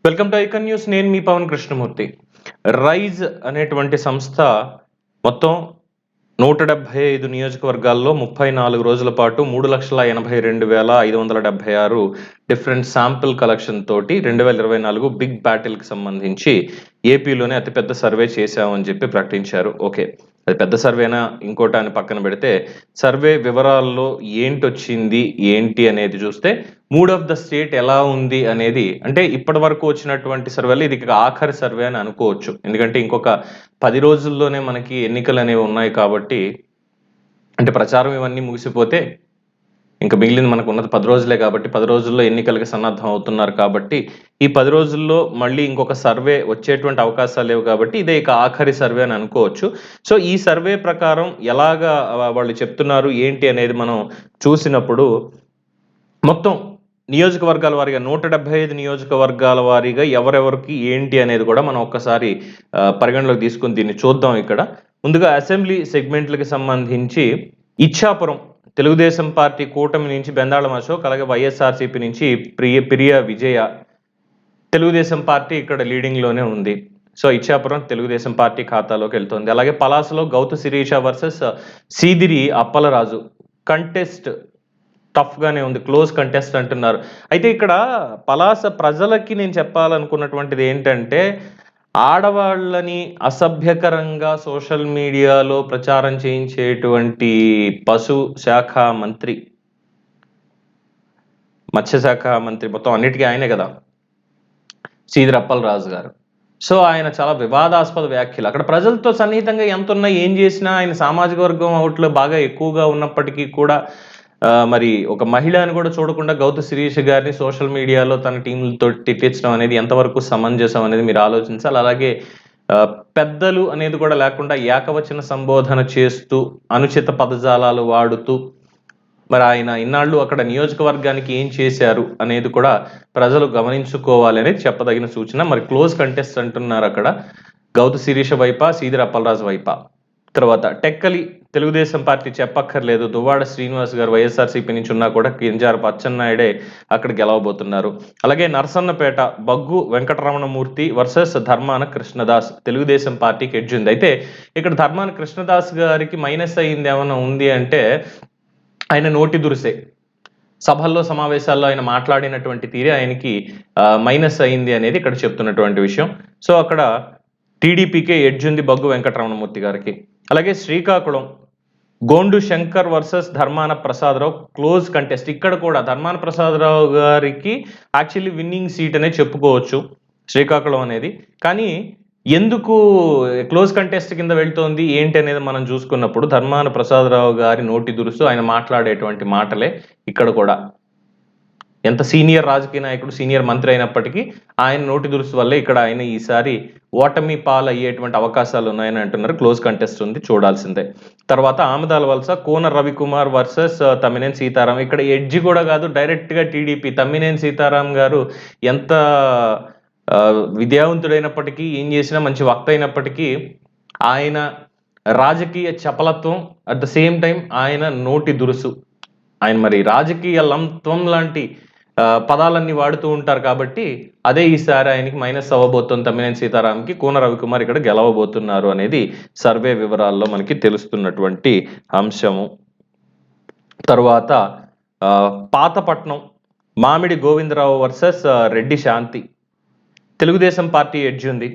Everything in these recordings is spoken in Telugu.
Welcome to icon news. నేను మీ పవన్ కృష్ణమూర్తి. రైజ్ అనేటువంటి సంస్థ మొత్తం 175 నియోజకవర్గాల్లో 34 రోజుల పాటు 3,82,576 డిఫరెంట్ శాంపిల్ కలెక్షన్ తోటి 2024 బిగ్ బ్యాటిల్కి సంబంధించి ఏపీలోనే అతిపెద్ద సర్వే చేశామని చెప్పి ప్రకటించారు. ఓకే, అది పెద్ద సర్వేనా ఇంకోటి అని పక్కన పెడితే సర్వే వివరాల్లో ఏంటొచ్చింది ఏంటి అనేది చూస్తే మూడ్ ఆఫ్ ద స్టేట్ ఎలా ఉంది అనేది, అంటే ఇప్పటి వరకు వచ్చినటువంటి సర్వేలు ఇది ఆఖరి సర్వే అని అనుకోవచ్చు. ఎందుకంటే ఇంకొక 10 రోజుల్లోనే మనకి ఎన్నికలు అనేవి ఉన్నాయి కాబట్టి, అంటే ప్రచారం ఇవన్నీ ముగిసిపోతే ఇంకా మిగిలింది మనకు ఉన్నది 10 రోజులే కాబట్టి 10 రోజుల్లో ఎన్నికలకి సన్నద్ధం అవుతున్నారు కాబట్టి ఈ 10 రోజుల్లో మళ్ళీ ఇంకొక సర్వే వచ్చేటువంటి అవకాశాలు లేవు కాబట్టి ఇదే ఇక ఆఖరి సర్వే అని అనుకోవచ్చు. సో ఈ సర్వే ప్రకారం ఎలాగా వాళ్ళు చెప్తున్నారు ఏంటి అనేది మనం చూసినప్పుడు మొత్తం నియోజకవర్గాల వారీగా 175 నియోజకవర్గాల వారీగా ఎవరెవరికి ఏంటి అనేది కూడా మనం ఒక్కసారి పరిగణలోకి తీసుకొని దీన్ని చూద్దాం. ఇక్కడ ముందుగా అసెంబ్లీ సెగ్మెంట్లకి సంబంధించి ఇచ్చాపురం తెలుగుదేశం పార్టీ కూటమి నుంచి బెందాళం అశోక్, అలాగే వైఎస్ఆర్సీపీ నుంచి ప్రియ విజయ, తెలుగుదేశం పార్టీ ఇక్కడ లీడింగ్లోనే ఉంది. సో ఇచ్చాపురం తెలుగుదేశం పార్టీ ఖాతాలోకి వెళ్తుంది. అలాగే పలాసలో Gouthu Sirisha versus Seediri Appalaraju contest tough గానే ఉంది, క్లోజ్ కంటెస్ట్ అంటున్నారు. అయితే ఇక్కడ పలాస ప్రజలకి నేను చెప్పాలనుకున్నటువంటిది ఏంటంటే, ఆడవాళ్ళని అసభ్యకరంగా సోషల్ మీడియాలో ప్రచారం చేయించేటువంటి పశు శాఖ మంత్రి, మత్స్యశాఖ మంత్రి, మొత్తం అన్నిటికీ ఆయనే కదా, సీదిరి అప్పలరాజు గారు. సో ఆయన చాలా వివాదాస్పద వ్యాఖ్యలు, అక్కడ ప్రజలతో సన్నిహితంగా ఎంత ఉన్నా ఏం చేసినా ఆయన సామాజిక వర్గం అవుట్లో బాగా ఎక్కువగా ఉన్నప్పటికీ కూడా మరి ఒక మహిళ అని కూడా చూడకుండా గౌతు శిరీష గారిని సోషల్ మీడియాలో తన టీంలతో తిట్టించడం అనేది ఎంతవరకు సమంజసం అనేది మీరు ఆలోచించాలి. అలాగే పెద్దలు అనేది కూడా లేకుండా ఏకవచన సంబోధన చేస్తూ అనుచిత పదజాలాలు వాడుతూ మరి ఆయన ఇన్నాళ్ళు అక్కడ నియోజకవర్గానికి ఏం చేశారు అనేది కూడా ప్రజలు గమనించుకోవాలి అనేది చెప్పదగిన సూచన. మరి క్లోజ్ కంటెస్ట్ అంటున్నారు అక్కడ, గౌతు శిరీష వైపా సీదిరి అప్పలరాజు వైపా. తర్వాత టెక్కలి తెలుగుదేశం పార్టీ చెప్పక్కర్లేదు, దువ్వాడ శ్రీనివాస్ గారు వైఎస్ఆర్సీపీ నుంచి ఉన్నా కూడా కింజారపు అచ్చెన్నాయుడే అక్కడ గెలవబోతున్నారు. అలాగే నర్సన్నపేట బగ్గు వెంకటరమణమూర్తి వర్సెస్ ధర్మాన కృష్ణదాస్, తెలుగుదేశం పార్టీకి ఎడ్జ్ ఉంది. అయితే ఇక్కడ ధర్మాన కృష్ణదాస్ గారికి మైనస్ అయ్యింది ఏమైనా ఉంది అంటే, ఆయన నోటి దురుసే, సభల్లో సమావేశాల్లో ఆయన మాట్లాడినటువంటి తీరే ఆయనకి మైనస్ అయింది అనేది ఇక్కడ చెప్తున్నటువంటి విషయం. సో అక్కడ టీడీపీకే ఎడ్జ్ ఉంది బగ్గు వెంకటరమణమూర్తి గారికి. అలాగే Srikakulam Gond Shankar versus Dharmana Prasadarao close contest. ఇక్కడ కూడా ధర్మాన ప్రసాదరావు గారికి యాక్చువల్లీ విన్నింగ్ సీట్ అనే చెప్పుకోవచ్చు శ్రీకాకుళం అనేది. కానీ ఎందుకు క్లోజ్ కంటెస్ట్ కింద వెళ్తోంది ఏంటి అనేది మనం చూసుకున్నప్పుడు ధర్మాన ప్రసాదరావు గారి నోటి దురుసు, ఆయన మాట్లాడేటువంటి మాటలే ఇక్కడ కూడా, ఎంత సీనియర్ రాజకీయ నాయకుడు సీనియర్ మంత్రి అయినప్పటికీ ఆయన నోటి దురుసు వల్లే ఇక్కడ ఆయన ఈసారి ఓటమి పాలు అయ్యేటువంటి అవకాశాలు ఉన్నాయని అంటున్నారు. క్లోజ్ కంటెస్ట్ ఉంది, చూడాల్సిందే. తర్వాత ఆమదాల వలస కోన రవికుమార్ వర్సెస్ తమ్మినేని సీతారాం. ఇక్కడ ఎడ్జి కూడా కాదు, డైరెక్ట్ గా టీడీపీ. తమ్మినేని సీతారాం గారు ఎంత విద్యావంతుడైనప్పటికీ, ఏం చేసినా మంచి వక్త అయినప్పటికీ, ఆయన రాజకీయ చపలత్వం అట్ ద సేమ్ టైం ఆయన నోటి దురుసు, ఆయన మరి రాజకీయ లంత్వం లాంటి పదాలన్నీ వాడుతూ ఉంటారు కాబట్టి అదే ఈసారి ఆయనకి మైనస్ అవ్వబోతుంది. తమ్మినేని సీతారాంకి కోన రవికుమార్ ఇక్కడ గెలవబోతున్నారు అనేది సర్వే వివరాల్లో మనకి తెలుస్తున్నటువంటి అంశము. తర్వాత పాతపట్నం మామిడి గోవిందరావు వర్సెస్ రెడ్డి శాంతి, తెలుగుదేశం పార్టీ ఎడ్జ్ ఉంది.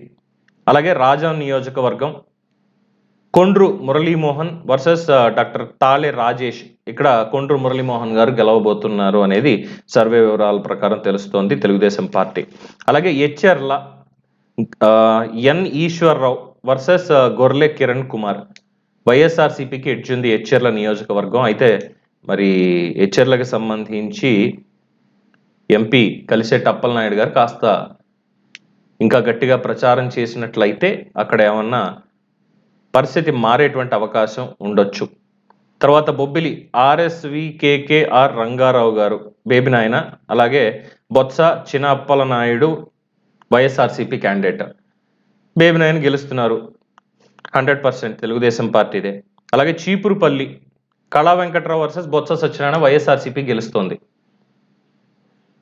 అలాగే రాజాం నియోజకవర్గం కొండ్రు మురళీమోహన్ వర్సెస్ డాక్టర్ తాళే రాజేష్, ఇక్కడ కొండ్రు మురళీమోహన్ గారు గెలవబోతున్నారు అనేది సర్వే వివరాల ప్రకారం తెలుస్తోంది తెలుగుదేశం పార్టీ. అలాగే ఎచ్చెర్ల ఎన్ ఈశ్వర్రావు వర్సెస్ గొర్లె కిరణ్ కుమార్, వైఎస్ఆర్సీపీకి ఎడ్జ్ ఉంది ఎచ్చెర్ల నియోజకవర్గం. అయితే మరి ఎచ్చెర్లకు సంబంధించి ఎంపీ కలిశెట్టి అప్పలనాయుడు గారు కాస్త ఇంకా గట్టిగా ప్రచారం చేసినట్లయితే అక్కడ ఏమన్నా పరిస్థితి మారేటువంటి అవకాశం ఉండొచ్చు. తర్వాత బొబ్బిలి ఆర్ఎస్వికేకేఆర్ రంగారావు గారు బేబీ నాయన, అలాగే బొత్స చిన అప్పలనాయుడు వైఎస్ఆర్సీపీ క్యాండిడేట్. బేబీ నాయన గెలుస్తున్నారు 100% తెలుగుదేశం పార్టీదే. అలాగే చీపురుపల్లి కళా వెంకట్రావు వర్సెస్ బొత్స సత్యనారాయణ, వైఎస్ఆర్సీపీ గెలుస్తోంది.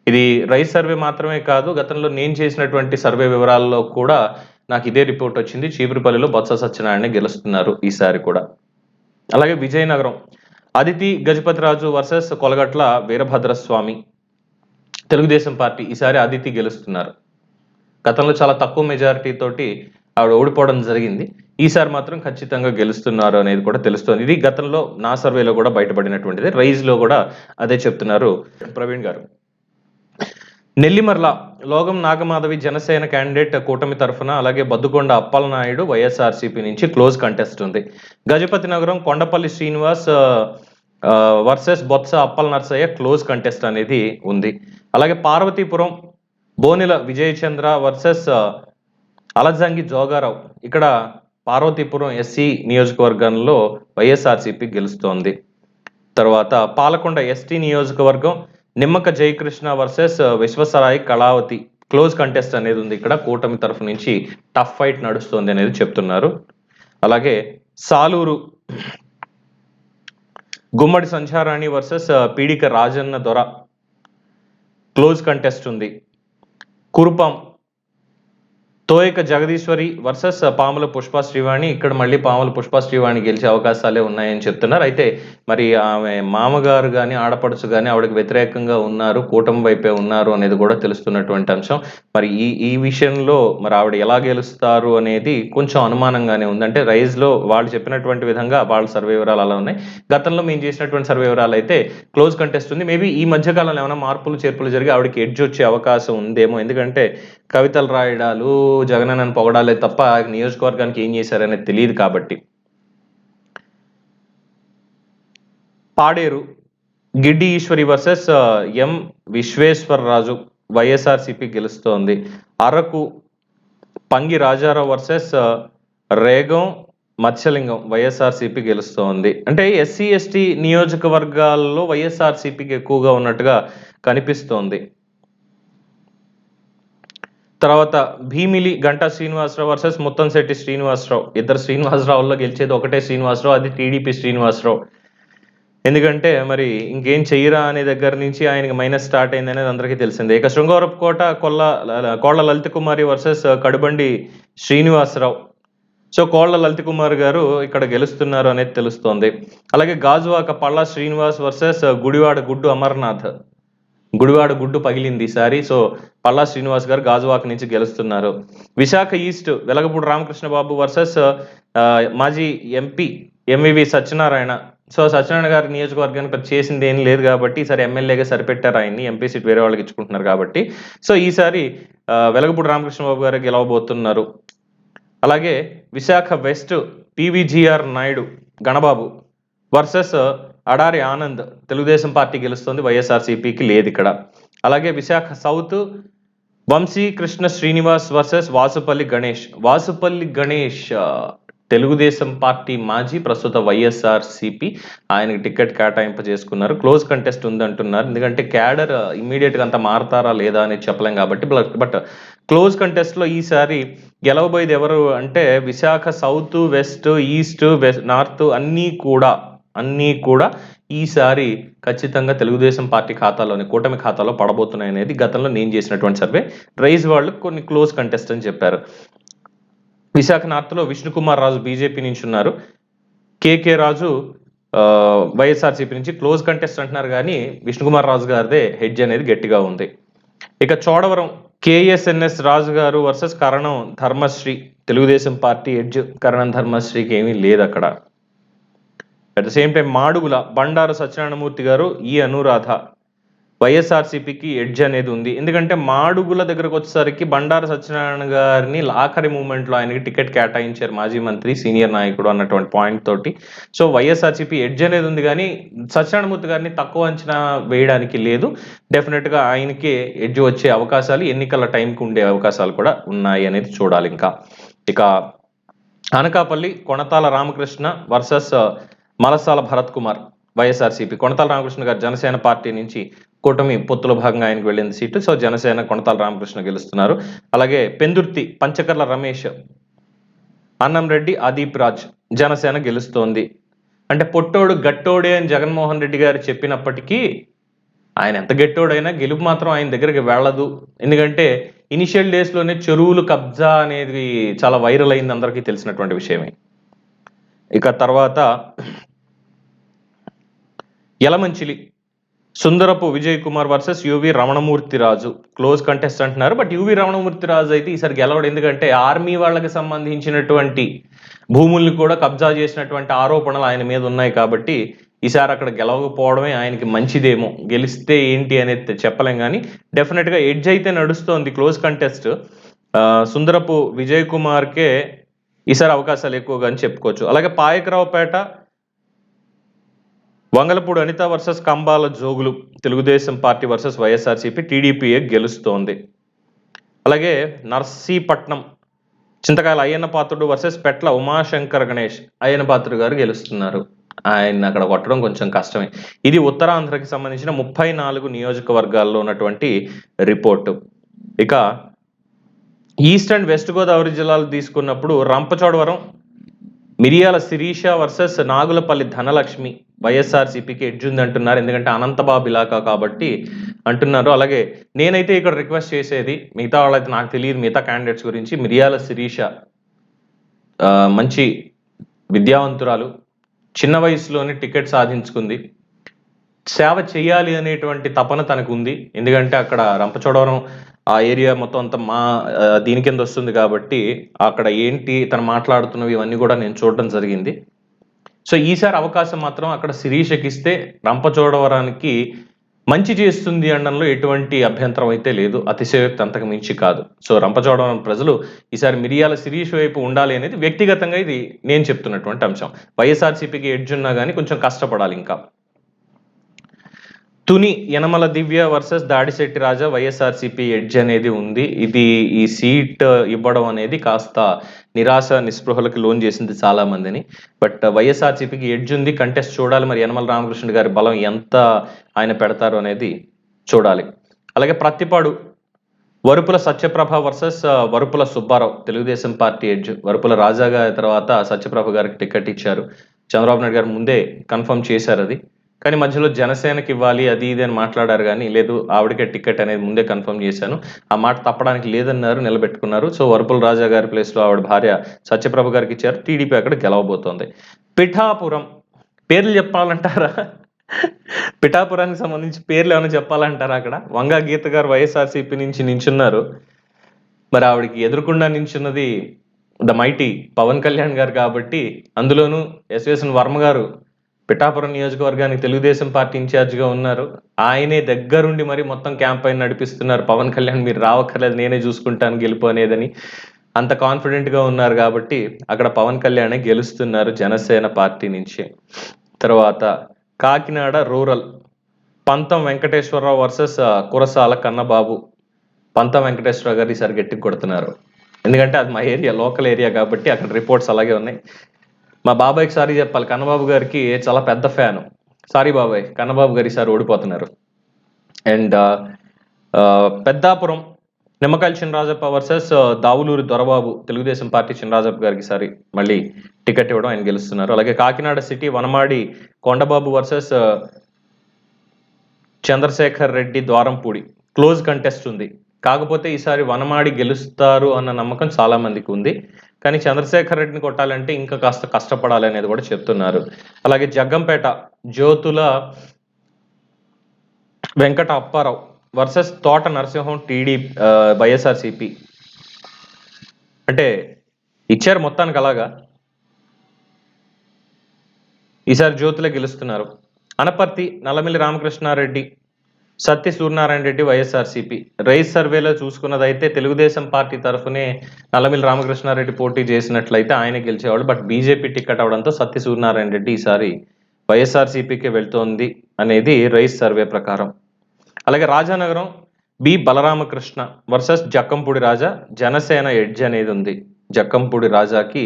ఇది రైస్ సర్వే మాత్రమే కాదు, గతంలో నేను చేసినటువంటి సర్వే వివరాల్లో కూడా నాకు ఇదే రిపోర్ట్ వచ్చింది. చీపురుపల్లిలో బొత్స సత్యనారాయణ గెలుస్తున్నారు ఈసారి కూడా. అలాగే విజయనగరం అదితి గజపతిరాజు వర్సెస్ కొలగట్ల వీరభద్రస్వామి, తెలుగుదేశం పార్టీ ఈసారి అదితి గెలుస్తున్నారు. గతంలో చాలా తక్కువ మెజారిటీ తోటి ఆవిడ ఓడిపోవడం జరిగింది. ఈసారి మాత్రం ఖచ్చితంగా గెలుస్తున్నారు అనేది కూడా తెలుస్తోంది. ఇది గతంలో నా సర్వేలో కూడా బయటపడినటువంటిది. రైజ్ లో కూడా అదే చెప్తున్నారు ప్రవీణ్ గారు. నెల్లిమర్ల లోగం నాగమాధవి జనసేన క్యాండిడేట్ కూటమి తరఫున, అలాగే బద్దుకొండ అప్పలనాయుడు వైఎస్ఆర్సీపీ నుంచి క్లోజ్ కంటెస్ట్ ఉంది. Gajapathinagaram Kondapalli Srinivas versus Botsa Appala Narsayya close contest అనేది ఉంది. అలాగే పార్వతీపురం బోనెల విజయచంద్ర వర్సెస్ అలజంగి జోగారావు, ఇక్కడ పార్వతీపురం ఎస్సీ నియోజకవర్గంలో వైఎస్ఆర్సీపీ గెలుస్తోంది. తర్వాత పాలకొండ ఎస్టీ నియోజకవర్గం Nimmaka Jayakrishna versus Vishwasarai Kalavathi, close contest అనేది ఉంది. ఇక్కడ కూటమి తరఫు నుంచి టఫ్ ఫైట్ నడుస్తుంది అనేది చెప్తున్నారు. అలాగే సాలూరు గుమ్మడి సంచారాణి వర్సెస్ పీడిక రాజన్న దొర, క్లోజ్ కంటెస్ట్ ఉంది. కురుపాం తోయక జగదీశ్వరి వర్సెస్ పాముల పుష్ప శ్రీవాణి, ఇక్కడ మళ్ళీ పాముల పుష్ప శ్రీవాణి గెలిచే అవకాశాలే ఉన్నాయని చెప్తున్నారు. అయితే మరి ఆమె మామగారు కానీ ఆడపడుచు కానీ ఆవిడకి వ్యతిరేకంగా ఉన్నారు, కూటమి వైపే ఉన్నారు అనేది కూడా తెలుస్తున్నటువంటి అంశం. మరి ఈ విషయంలో మరి ఆవిడ ఎలా గెలుస్తారు అనేది కొంచెం అనుమానంగానే ఉంది. అంటే రైజ్ లో వాళ్ళు చెప్పినటువంటి విధంగా వాళ్ళ సర్వే వివరాలు అలా ఉన్నాయి. గతంలో మేము చేసినటువంటి సర్వే వివరాలు అయితే క్లోజ్ కంటెస్ట్ ఉంది. మేబీ ఈ మధ్యకాలంలో ఏమైనా మార్పులు చేర్పులు జరిగి ఆవిడకి ఎడ్జ్ వచ్చే అవకాశం ఉందేమో. ఎందుకంటే కవితలు రాయడాలు, జగనన్నను పొగడాలే తప్ప నియోజకవర్గానికి ఏం చేశారనేది తెలియదు కాబట్టి. Paderu Giddi Eswari versus M Visweswararaju, YSRCP గెలుస్తోంది. అరకు పంగి రాజారావు వర్సెస్ రేగం మత్స్యలింగం, వైఎస్ఆర్సీపీ గెలుస్తోంది. అంటే ఎస్సీ ఎస్టీ నియోజకవర్గాల్లో వైఎస్ఆర్సీపీకి ఎక్కువగా ఉన్నట్టుగా కనిపిస్తోంది. తర్వాత భీమిలి గంటా శ్రీనివాసరావు వర్సెస్ ముత్తంశెట్టి శ్రీనివాసరావు, ఇద్దరు శ్రీనివాసరావుల్లో గెలిచేది ఒకటే శ్రీనివాసరావు, అది టీడీపీ శ్రీనివాసరావు. ఎందుకంటే మరి ఇంకేం చెయ్యరా అనే దగ్గర నుంచి ఆయనకి మైనస్ స్టార్ట్ అయింది అనేది అందరికీ తెలిసిందే. ఇక శృంగారపుకోట కోళ్ల లలిత కుమారి వర్సెస్ కడుబండి శ్రీనివాసరావు. సో కోళ్ల లలిత కుమార్ గారు ఇక్కడ గెలుస్తున్నారు అనేది తెలుస్తోంది. అలాగే గాజువాక పళ్ళ శ్రీనివాస్ వర్సెస్ గుడివాడ గుడ్డు అమర్నాథ్, గుడివాడ గుడ్డు పగిలింది ఈసారి. సో పల్లా శ్రీనివాస్ గారు గాజువాక నుంచి గెలుస్తున్నారు. విశాఖ ఈస్ట్ వెలగపూడి రామకృష్ణ బాబు వర్సెస్ మాజీ MP MVV Satyanarayana. So Satyanarayana గారి నియోజకవర్గానికి చేసింది ఏం లేదు కాబట్టి ఈసారి ఎమ్మెల్యేగా సరిపెట్టారు ఆయన్ని, ఎంపీ సీట్ వేరే వాళ్ళకి ఇచ్చుకుంటున్నారు కాబట్టి. సో ఈసారి వెలగపూడి రామకృష్ణ బాబు గారు గెలవబోతున్నారు. అలాగే Visakha west PVGR Naidu Ganababu versus Adari Anand, Telugu Desam party గెలుస్తుంది, వైఎస్ఆర్సీపీకి లేదు ఇక్కడ. అలాగే Visakha south Vamsi Krishna Srinivas versus Vasupalli Ganesh. Vasupalli Ganesh Telugu Desam party మాజీ, ప్రస్తుత వైఎస్ఆర్సీపీ, ఆయనకి టికెట్ కేటాయింపు చేసుకున్నారు. క్లోజ్ కంటెస్ట్ ఉంది అంటున్నారు. ఎందుకంటే క్యాడర్ ఇమ్మీడియట్ గా అంత మారతారా లేదా అనేది చెప్పలేం కాబట్టి. బట్ క్లోజ్ కంటెస్ట్ లో ఈసారి గెలవబోయేది ఎవరు అంటే Visakha south, west, east, north అన్నీ కూడా ఈసారి ఖచ్చితంగా తెలుగుదేశం పార్టీ ఖాతాలోని కూటమి ఖాతాలో పడబోతున్నాయి అనేది గతంలో నేను చేసినటువంటి సర్వే. రైజ్ వాళ్ళు కొన్ని క్లోజ్ కంటెస్ట్ అని చెప్పారు. విశాఖ నార్త్ లో విష్ణుకుమార్ రాజు బీజేపీ నుంచి ఉన్నారు, కేకే రాజు వైఎస్ఆర్సీపీ నుంచి. క్లోజ్ కంటెస్ట్ అంటున్నారు కానీ విష్ణుకుమార్ రాజు గారిదే హెడ్జ్ అనేది గట్టిగా ఉంది. ఇక చోడవరం కేఎస్ఎన్ఎస్ రాజు గారు వర్సెస్ కరణం ధర్మశ్రీ, తెలుగుదేశం పార్టీ హెడ్జ్ కరణం ధర్మశ్రీకి ఏమీ లేదు అక్కడ. At the same time Madugula Bandaru Satyanarayana Murthy గారు, ఈ అనురాధ, వైఎస్ఆర్సీపీకి ఎడ్జ్ అనేది ఉంది. ఎందుకంటే మాడుగుల దగ్గరకు వచ్చేసరికి బండారు సత్యనారాయణ గారిని ఆఖరి మూమెంట్ లో ఆయనకి టికెట్ కేటాయించారు మాజీ మంత్రి, సీనియర్ నాయకుడు అన్నటువంటి పాయింట్ తోటి. సో వైఎస్ఆర్సీపీ ఎడ్జ్ అనేది ఉంది కానీ సత్యనారాయణమూర్తి గారిని తక్కువ అంచనా వేయడానికి లేదు. డెఫినెట్ గా ఆయనకి ఎడ్జ్ వచ్చే అవకాశాలు, ఎన్నికల టైంకి ఉండే అవకాశాలు కూడా ఉన్నాయి అనేది చూడాలి. ఇక అనకాపల్లి కొణతాల రామకృష్ణ వర్సెస్ మలసాల భరత్ కుమార్, వైఎస్ఆర్సీపీ. కొణతాల రామకృష్ణ గారు జనసేన పార్టీ నుంచి కూటమి పొత్తులో భాగంగా ఆయనకు వెళ్ళింది సీటు. సో జనసేన కొణతాల రామకృష్ణ గెలుస్తున్నారు. అలాగే పెందుర్తి పంచకర్ల రమేష్, అన్నం రెడ్డి, అదీప్ రాజ్, జనసేన గెలుస్తోంది. అంటే పొట్టోడు గట్టోడే అని జగన్మోహన్ రెడ్డి గారు చెప్పినప్పటికీ ఆయన ఎంత గట్టివాడైనా గెలుపు మాత్రం ఆయన దగ్గరికి వెళ్ళదు. ఎందుకంటే ఇనిషియల్ డేస్‌లోనే చెరువులు కబ్జా అనేది చాలా వైరల్ అయింది, అందరికీ తెలిసినటువంటి విషయమే. ఇక తర్వాత యలమంచిలి సుందరపు విజయ్ కుమార్ వర్సెస్ యువి రమణమూర్తి రాజు క్లోజ్ కంటెస్ట్ అంటున్నారు. బట్ యువి రమణమూర్తి రాజు అయితే ఈసారి గెలవడు. ఎందుకంటే ఆర్మీ వాళ్ళకి సంబంధించినటువంటి భూముల్ని కూడా కబ్జా చేసినటువంటి ఆరోపణలు ఆయన మీద ఉన్నాయి కాబట్టి ఈసారి అక్కడ గెలవకపోవడమే ఆయనకి మంచిదేమో. గెలిస్తే ఏంటి అనేది చెప్పలేం, కానీ డెఫినెట్గా ఎడ్జ్ అయితే నడుస్తోంది క్లోజ్ కంటెస్ట్. సుందరపు విజయ్ కుమార్కే ఈసారి అవకాశాలు ఎక్కువగా అని చెప్పుకోవచ్చు. అలాగే Payakaraopeta Vangalapudi Anitha versus Kambala Jogulu Telugu Desam party versus YSRCP, టీడీపీఏ గెలుస్తోంది. అలాగే నర్సీపట్నం చింతకాయల అయ్యన్న పాత్రుడు వర్సెస్ పెట్ల ఉమాశంకర్ గణేష్, అయ్యన్న పాత్రుడు గారు గెలుస్తున్నారు. ఆయన అక్కడ కొట్టడం కొంచెం కష్టమే. ఇది ఉత్తరాంధ్రకి సంబంధించిన 34 నియోజకవర్గాల్లో ఉన్నటువంటి రిపోర్టు. ఇక ఈస్ట్ అండ్ వెస్ట్ గోదావరి జిల్లాలు తీసుకున్నప్పుడు రంపచోడవరం మిరియాల శిరీష వర్సెస్ నాగులపల్లి ధనలక్ష్మి, వైఎస్ఆర్సీపీకి ఎడ్జ్ ఉంది అంటున్నారు. ఎందుకంటే అనంతబాబు ఇలాకా కాబట్టి అంటున్నారు. అలాగే నేనైతే ఇక్కడ రిక్వెస్ట్ చేసేది, మిగతా వాళ్ళైతే నాకు తెలియదు మిగతా క్యాండిడేట్స్ గురించి, మిరియాల శిరీష మంచి విద్యావంతురాలు, చిన్న వయసులోనే టికెట్ సాధించుకుంది, సేవ చేయాలి అనేటువంటి తపన తనకు ఉంది. ఎందుకంటే అక్కడ రంపచోడవరం ఆ ఏరియా మొత్తం అంతా దీని కింద వస్తుంది కాబట్టి అక్కడ ఏంటి తను మాట్లాడుతున్నవి ఇవన్నీ కూడా నేను చూడడం జరిగింది. సో ఈసారి అవకాశం మాత్రం అక్కడ శిరీషకి ఇస్తే రంపచోడవరానికి మంచి చేస్తుంది అనడంలో ఎటువంటి అభ్యంతరం అయితే లేదు. అతిశయోక్తి అంతకు మించి కాదు. సో రంపచోడవరం ప్రజలు ఈసారి మిరియాల శిరీష్ వైపు ఉండాలి అనేది వ్యక్తిగతంగా ఇది నేను చెప్తున్నటువంటి అంశం. వైఎస్ఆర్సీపీకి ఎడ్జ్ ఉన్నా కానీ కొంచెం కష్టపడాలి ఇంకా. తుని యనమల దివ్య వర్సెస్ దాడిశెట్టి రాజా, వైఎస్ఆర్సీపీ ఎడ్జ్ అనేది ఉంది. ఇది ఈ సీట్ ఇవ్వడం అనేది కాస్త నిరాశ నిస్పృహలకు లోన్ చేసింది చాలా మందిని. బట్ వైఎస్ఆర్సీపీకి ఎడ్జ్ ఉంది, కంటెస్ట్ చూడాలి. మరి యనమల రామకృష్ణ గారి బలం ఎంత ఆయన పెడతారు అనేది చూడాలి. అలాగే Prathipadu Varupula Satyaprabha versus Varupula Subbarao, Telugu Desam party edge. Varupula Raja గారి తర్వాత సత్యప్రభ గారికి టికెట్ ఇచ్చారు. చంద్రబాబు నాయుడు గారు ముందే కన్ఫర్మ్ చేశారు అది, కానీ మధ్యలో జనసేనకి ఇవ్వాలి అది ఇది అని మాట్లాడారు. కానీ లేదు, ఆవిడకే టికెట్ అనేది ముందే కన్ఫర్మ్ చేశాను, ఆ మాట తప్పడానికి లేదన్నారు, నిలబెట్టుకున్నారు. సో వరుపుల రాజా గారి ప్లేస్లో ఆవిడ భార్య సత్యప్రభ గారికి ఇచ్చారు. టీడీపీ అక్కడ గెలవబోతోంది. పిఠాపురం పేర్లు చెప్పాలంటారా? పిఠాపురానికి సంబంధించి పేర్లు ఏమైనా చెప్పాలంటారా? అక్కడ వంగా గీత గారు వైఎస్ఆర్సీపీ నుంచి నించున్నారు. మరి ఆవిడకి ఎదురుకుండా నించున్నది ద మైటీ పవన్ కళ్యాణ్ గారు కాబట్టి, అందులోనూ ఎస్వేసన్ వర్మ గారు పిఠాపురం నియోజకవర్గానికి తెలుగుదేశం పార్టీ ఇన్ఛార్జిగా ఉన్నారు. ఆయనే దగ్గరుండి మరి మొత్తం క్యాంపెయిన్ నడిపిస్తున్నారు. పవన్ కళ్యాణ్ మీరు రావక్కర్లేదు, నేనే చూసుకుంటాను గెలుపు అనేదని అంత కాన్ఫిడెంట్గా ఉన్నారు కాబట్టి అక్కడ పవన్ కళ్యాణే గెలుస్తున్నారు జనసేన పార్టీ నుంచి. తర్వాత కాకినాడ రూరల్ పంతం వెంకటేశ్వరరావు వర్సెస్ కురసాల కన్నబాబు. పంతం వెంకటేశ్వరరావు గారు ఈసారి గట్టికి కొడుతున్నారు. ఎందుకంటే అది మా ఏరియా, లోకల్ ఏరియా కాబట్టి అక్కడ రిపోర్ట్స్ అలాగే ఉన్నాయి. మా బాబాయ్కి సారీ చెప్పాలి, కన్నబాబు గారికి చాలా పెద్ద ఫ్యాను. సారీ బాబాయ్, కన్నబాబు గారు ఈసారి ఓడిపోతున్నారు. And Peddapuram Nimmakayala Chinarajappa versus Davuluri Dorababu, Telugu Desam party Chinarajappa గారికి ఈసారి మళ్ళీ టికెట్ ఇవ్వడం, ఆయన గెలుస్తున్నారు. అలాగే Kakinada city Vanamadi Kondababu versus Chandrasekhar Reddy Dwarampudi, close contest ఉంది. కాకపోతే ఈసారి వనమాడి గెలుస్తారు అన్న నమ్మకం చాలా మందికి ఉంది. కానీ చంద్రశేఖర్ రెడ్డిని కొట్టాలంటే ఇంకా కాస్త కష్టపడాలి అనేది కూడా చెప్తున్నారు. అలాగే జగ్గంపేట జ్యోతుల వెంకట అప్పారావు వర్సెస్ తోట నరసింహం వైఎస్ఆర్సీపీ. అంటే ఇచ్చారు మొత్తానికి అలాగా. ఈసారి జ్యోతులే గెలుస్తున్నారు. అనపర్తి నల్లమిల్లి రామకృష్ణారెడ్డి, సత్య సూర్యనారాయణ రెడ్డి, వైఎస్ఆర్సీపీ. రైస్ సర్వేలో చూసుకున్నదైతే తెలుగుదేశం పార్టీ తరఫునే నల్లమిల్లి రామకృష్ణారెడ్డి పోటీ చేసినట్లయితే ఆయన గెలిచేవాళ్ళు. బట్ బీజేపీ టికెట్ అవడంతో సత్య సూర్యనారాయణ రెడ్డి ఈసారి వైఎస్ఆర్సీపీకి వెళ్తోంది అనేది రైస్ సర్వే ప్రకారం. అలాగే రాజానగరం బి బలరామకృష్ణ వర్సెస్ జక్కంపూడి రాజా, జనసేన ఎడ్జ్ అనేది ఉంది. జక్కంపూడి రాజాకి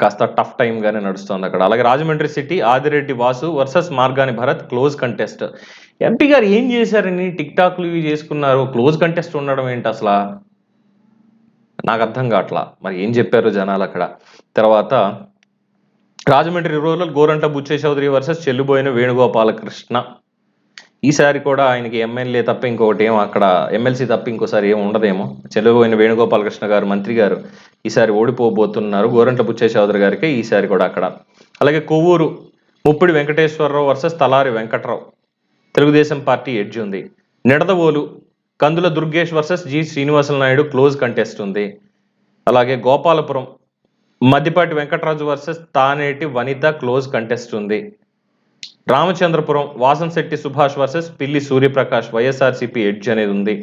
కాస్త టఫ్ టైం గానే నడుస్తుంది అక్కడ. అలాగే Rajahmundry city Adireddy Vasu versus Margani Bharat, close contest. MP గారు ఏం చేశారని టిక్ టాక్లు ఇవి చేసుకున్నారు, క్లోజ్ కంటెస్ట్ ఉండడం ఏంటి అసలు నాకు అర్థం కావట్లా. మరి ఏం చెప్పారు జనాలు అక్కడ. తర్వాత రాజమండ్రి రూరల్ గోరంట బుచ్చే చౌదరి వర్సెస్ చెల్లుబోయిన వేణుగోపాలకృష్ణ. ఈసారి కూడా ఆయనకి ఎమ్మెల్యే తప్ప ఇంకొకటి ఏం అక్కడ ఎమ్మెల్సీ తప్ప ఇంకోసారి ఏం ఉండదేమో. చెలబోయిన వేణుగోపాలకృష్ణ గారు మంత్రి గారు ఈసారి ఓడిపోబోతున్నారు. గోరంట్ల బుచ్చయ్య చౌదరి గారికి ఈసారి కూడా అక్కడ. అలాగే Kovvur Muppidi Venkateswararao versus Talari Venkatrao, Telugu Desam party edge ఉంది. Nidadavolu Kandula Durgesh versus G Srinivasulu Naidu, close contest ఉంది. అలాగే Gopalapuram Maddipati Venkataraju versus Taneti Vanitha, close contest ఉంది. రామచంద్రపురం వాసంశెట్టి సుభాష్ వర్సెస్ పిల్లి సూర్యప్రకాష్, వైఎస్ఆర్సీపీ ఎడ్జ్ అనేది ఉంది.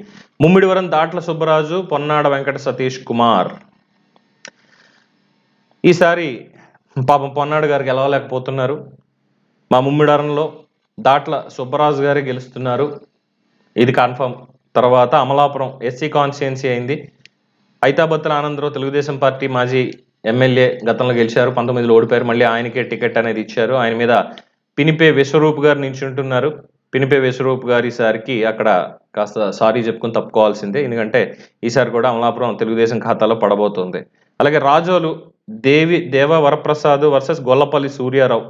ముమ్మిడివరం దాట్ల సుబ్బరాజు, పొన్నాడ వెంకట సతీష్ కుమార్. ఈసారి పాపం పొన్నాడు గారు గెలవలేకపోతున్నారు. మా ముమ్మిడివరంలో దాట్ల సుబ్బరాజు గారే గెలుస్తున్నారు, ఇది కన్ఫర్మ్. తర్వాత అమలాపురం ఎస్సీ కాన్స్టిట్యున్సీ అయింది. ఐతాబత్తుల ఆనందరావు తెలుగుదేశం పార్టీ మాజీ ఎమ్మెల్యే, గతంలో గెలిచారు, 19లో ఓడిపోయారు. మళ్ళీ ఆయనకే టికెట్ అనేది ఇచ్చారు. ఆయన మీద పినిపే విశ్వరూప్ గారు నించుంటున్నారు. పినిపే విశ్వరూప్ గారు ఈసారికి అక్కడ కాస్త సారీ చెప్పుకొని తప్పుకోవాల్సిందే, ఎందుకంటే ఈసారి కూడా అమలాపురం తెలుగుదేశం ఖాతాలో పడబోతుంది. అలాగే రాజోలు దేవ వరప్రసాద్ వర్సెస్ గొల్లపల్లి సూర్యారావు.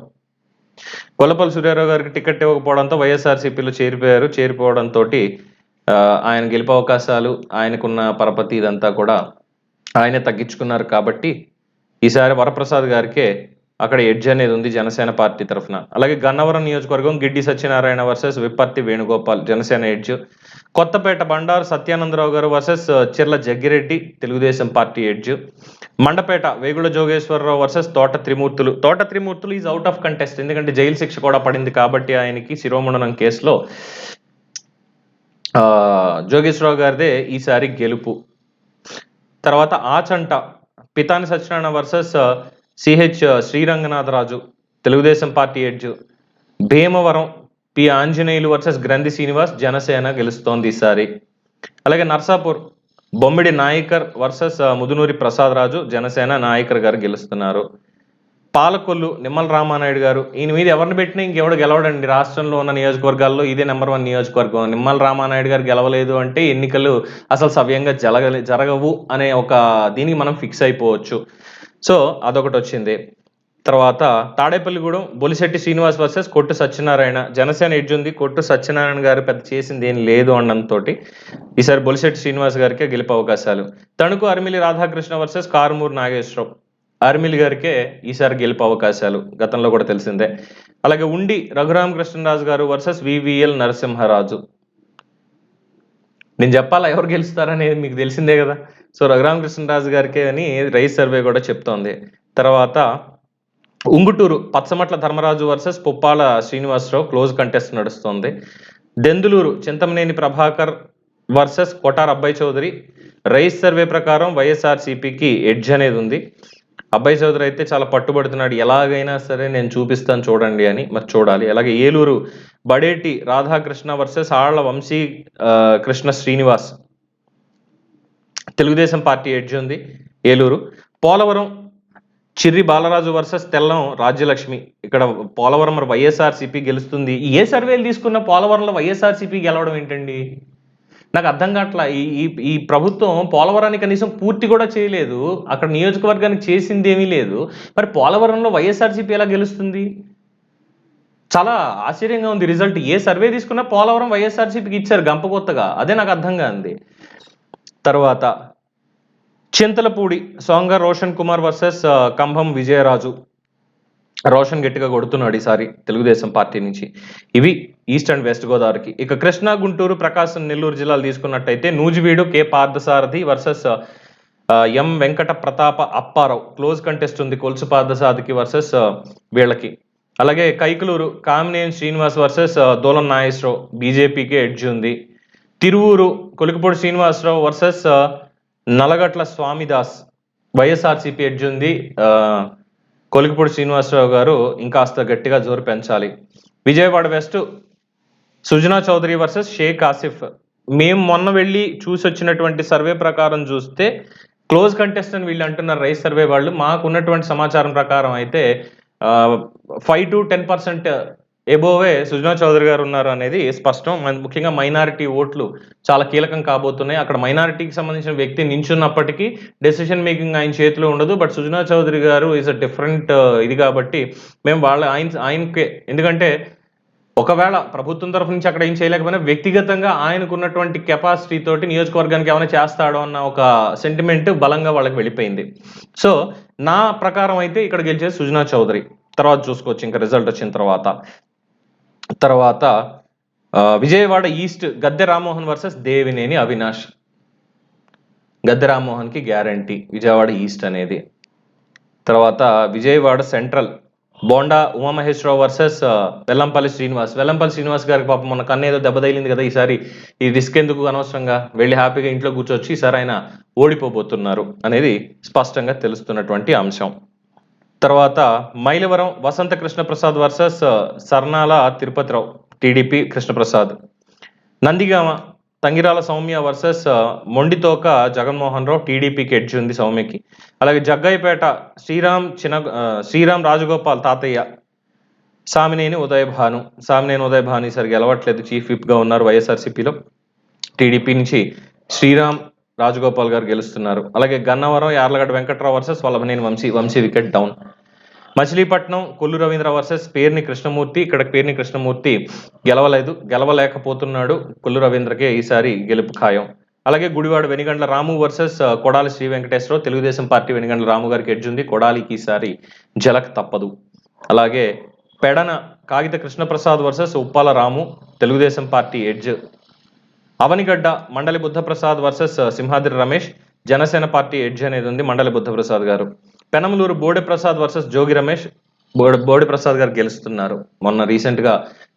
గొల్లపల్లి సూర్యారావు గారికి టికెట్ ఇవ్వకపోవడంతో వైఎస్ఆర్సీపీలో చేరిపోవడంతో ఆయన గెలిపే అవకాశాలు, ఆయనకున్న పరపతి ఇదంతా కూడా ఆయనే తగ్గించుకున్నారు. కాబట్టి ఈసారి వరప్రసాద్ గారికే అక్కడ ఎడ్జ్ అనేది ఉంది జనసేన పార్టీ తరఫున. అలాగే గన్నవరం నియోజకవర్గం గిడ్డి సత్యనారాయణ వర్సెస్ విప్పర్తి వేణుగోపాల్, జనసేన ఎడ్జ్. కొత్తపేట బండారు సత్యానందరావు గారు versus Chirla Jaggireddy, Telugu Desam party edge. Mandapeta Vegulla Jogeswararao versus Thota Trimurthulu is out of contest, ఎందుకంటే జైలు శిక్ష కూడా పడింది కాబట్టి ఆయనకి శిరోముండనం కేసులో. జోగేశ్వరరావు గారిదే ఈసారి గెలుపు. తర్వాత Achanta Pithani Satyanarayana versus CH Sriranganatharaju, Telugu Desam party edge. Bhimavaram P Anjaneyulu versus Grandhi Srinivas, Janasena గెలుస్తోంది ఈసారి. అలాగే నర్సాపూర్ బొమ్మిడి నాయకర్ వర్సెస్ ముదునూరి ప్రసాద్ రాజు, జనసేన నాయకర్ గారు గెలుస్తున్నారు. పాలకొల్లు నిమ్మల రామానాయుడు గారు, ఈయన మీద ఎవరిని పెట్టినా ఇంకెవడు గెలవడండి. రాష్ట్రంలో ఉన్న నియోజకవర్గాల్లో ఇదే నెంబర్ 1 నియోజకవర్గం. నిమ్మల రామానాయుడు గారు గెలవలేదు అంటే ఎన్నికలు అసలు సవ్యంగా జరగవు అనే ఒక దీనికి మనం ఫిక్స్ అయిపోవచ్చు. సో అదొకటి వచ్చింది. తర్వాత తాడేపల్లిగూడెం బొలిశెట్టి శ్రీనివాస్ వర్సెస్ కొట్టు సత్యనారాయణ, జనసేన ఎడ్జ్ ఉంది. కొట్టు సత్యనారాయణ గారు పెద్ద చేసింది ఏం లేదు అనడంతో ఈసారి బొలిశెట్టి శ్రీనివాస్ గారికే గెలిపే అవకాశాలు. తణుకు అరిమిలి రాధాకృష్ణ వర్సెస్ కారుమూరు నాగేశ్వరరావు, అరిమిలి గారికే ఈసారి గెలిపే అవకాశాలు, గతంలో కూడా తెలిసిందే. అలాగే ఉండి రఘురామకృష్ణరాజు గారు వర్సెస్ వివిఎల్ నరసింహరాజు. నేను చెప్పాలా ఎవరు గెలుస్తారనేది మీకు తెలిసిందే కదా. సో రఘురామకృష్ణరాజు గారికే అని రైస్ సర్వే కూడా చెప్తోంది. తర్వాత Unguturu Pachamatla Dharmaraju versus Puppala Srinivasarao, close contest నడుస్తోంది. Denduluru Chintamaneni Prabhakar versus Kotar Abbayi Chowdary, rice survey ప్రకారం వైఎస్ఆర్సీపీకి ఎడ్జ్ అనేది ఉంది. అబ్బాయి చౌదరి అయితే చాలా పట్టుబడుతున్నాడు, ఎలాగైనా సరే నేను చూపిస్తాను చూడండి అని, మరి చూడాలి. అలాగే ఏలూరు బడేటి రాధాకృష్ణ వర్సెస్ ఆళ్ల వంశీ కృష్ణ శ్రీనివాస్, తెలుగుదేశం పార్టీ ఎడ్జ్ ఉంది ఏలూరు. పోలవరం చిర్రి బాలరాజు వర్సెస్ తెల్లం రాజ్యలక్ష్మి, ఇక్కడ పోలవరం మరి వైఎస్ఆర్సీపీ గెలుస్తుంది. ఏ సర్వేలు తీసుకున్న పోలవరంలో వైఎస్ఆర్సీపీ గెలవడం ఏంటండి, నాకు అర్థం కావట్లా. ఈ ప్రభుత్వం పోలవరానికి కనీసం పూర్తి కూడా చేయలేదు, అక్కడ నియోజకవర్గానికి చేసింది ఏమీ లేదు. మరి పోలవరంలో వైఎస్ఆర్సీపీ ఎలా గెలుస్తుంది? చాలా ఆశ్చర్యంగా ఉంది రిజల్ట్. ఏ సర్వే తీసుకున్నా పోలవరం వైఎస్ఆర్సీపీకి ఇచ్చారు గంపకొత్తగా, అదే నాకు అర్థం కాంది. తర్వాత చింతలపూడి సోంగ రోషన్ కుమార్ వర్సెస్ కంభం విజయరాజు, రోషన్ గట్టిగా కొడుతున్నాడు ఈసారి తెలుగుదేశం పార్టీ నుంచి. ఇవి ఈస్ట్ అండ్ వెస్ట్ గోదావరికి. ఇక కృష్ణా గుంటూరు ప్రకాశం నెల్లూరు జిల్లాలు తీసుకున్నట్టయితే Nuzvid K Parthasarathy versus M Venkata Pratapa Apparao, close contest ఉంది కొలుసు పార్థసారథికి వర్సెస్ వీళ్ళకి. అలాగే కైకలూరు కామినేని శ్రీనివాస్ వర్సెస్ దోలం నాగేశ్వరరావు, బీజేపీకి ఎడ్జ్ ఉంది. Tiruvuru Kolikapudi Srinivasarao versus Nalagatla Swamidas, YSRCP edge ఉంది. కొలికపూడి శ్రీనివాసరావు గారు ఇంకాస్త గట్టిగా జోరు పెంచాలి. విజయవాడ వెస్ట్ సుజనా చౌదరి వర్సెస్ షేక్ ఆసిఫ్, మేము మొన్న వెళ్ళి చూసి వచ్చినటువంటి సర్వే ప్రకారం చూస్తే క్లోజ్ కంటెస్ట్ అని వీళ్ళు అంటున్నారు రైస్ సర్వే వాళ్ళు. మాకు ఉన్నటువంటి సమాచారం ప్రకారం అయితే 5 to 10% ఎబోవే సుజనా చౌదరి గారు ఉన్నారు అనేది స్పష్టం. ముఖ్యంగా మైనారిటీ ఓట్లు చాలా కీలకం కాబోతున్నాయి. అక్కడ మైనారిటీకి సంబంధించిన వ్యక్తి నించున్నప్పటికీ డెసిషన్ మేకింగ్ ఆయన చేతిలో ఉండదు. బట్ సుజనా చౌదరి గారు ఈజ్ అ డిఫరెంట్ ఇది కాబట్టి మేము ఆయనకే, ఎందుకంటే ఒకవేళ ప్రభుత్వం తరఫు నుంచి అక్కడ ఏం చేయలేకపోయినా వ్యక్తిగతంగా ఆయనకున్నటువంటి కెపాసిటీ తోటి నియోజకవర్గానికి ఏమైనా చేస్తాడో అన్న ఒక సెంటిమెంట్ బలంగా వాళ్ళకి వెళ్ళిపోయింది. సో నా ప్రకారం అయితే ఇక్కడ గెలిచేది సుజనా చౌదరి. తర్వాత చూసుకోవచ్చు ఇంకా రిజల్ట్ వచ్చిన తర్వాత విజయవాడ ఈస్ట్ గద్దె రామ్మోహన్ వర్సెస్ దేవినేని అవినాష్. గద్దె రామ్మోహన్కి గ్యారంటీ విజయవాడ ఈస్ట్ అనేది. తర్వాత విజయవాడ సెంట్రల్ బోండా ఉమామహేశ్వరరావు వర్సెస్ వెల్లంపల్లి శ్రీనివాస్ గారికి పాపం మొన్న కన్ను ఏదో దెబ్బ తగిలింది కదా, ఈసారి ఈ రిస్క్ ఎందుకు అనవసరంగా వెళ్ళి హ్యాపీగా ఇంట్లో కూర్చొచ్చి ఈసారి ఆయన ఓడిపోబోతున్నారు అనేది స్పష్టంగా తెలుస్తున్నటువంటి అంశం. తర్వాత Mylavaram Vasantha Krishnaprasad versus Sarnala Tirupathirao TDP Krishnaprasad. Nandigama Tangirala Sowmya versus Monditoka Jaganmohan Rao టీడీపీకి ఎడ్జ్ ఉంది సౌమ్యకి. అలాగే జగ్గయ్యపేట శ్రీరామ్ రాజగోపాల్ తాతయ్య సామినేని ఉదయ భాను ఈసారి గెలవట్లేదు, చీఫ్ విప్ గా ఉన్నారు వైఎస్ఆర్సీపీలో. టీడీపీ నుంచి శ్రీరామ్ రాజగోపాల్ గారు గెలుస్తున్నారు. అలాగే Gannavaram Yarlagadda Venkatrao versus Vallabhaneni Vamsi wicket down. Machilipatnam Kollu Ravindra versus Perni Krishnamurthy. ఇక్కడ పేర్ని కృష్ణమూర్తి గెలవలేకపోతున్నాడు. కొల్లు రవీంద్రకే ఈసారి గెలుపు ఖాయం. అలాగే గుడివాడ వెనిగండ్ల రాము వర్సెస్ కొడాలి శ్రీ వెంకటేశ్వరరావు తెలుగుదేశం పార్టీ వెనిగండ్ల రాము గారికి ఎడ్జ్ ఉంది, కొడాలికి ఈసారి జలక్ తప్పదు. అలాగే పెడన కాగిత కృష్ణప్రసాద్ వర్సెస్ ఉప్పాల రాము తెలుగుదేశం పార్టీ ఎడ్జ్. అవనిగడ్డ మండలి Buddha Prasad versus Simhadri Ramesh Janasena party edge అనేది ఉంది, మండలి బుద్ధప్రసాద్ గారు. పెనమలూరు బోడే ప్రసాద్ వర్సెస్ జోగి రమేష్ బోడే ప్రసాద్ గారు గెలుస్తున్నారు. మొన్న రీసెంట్ గా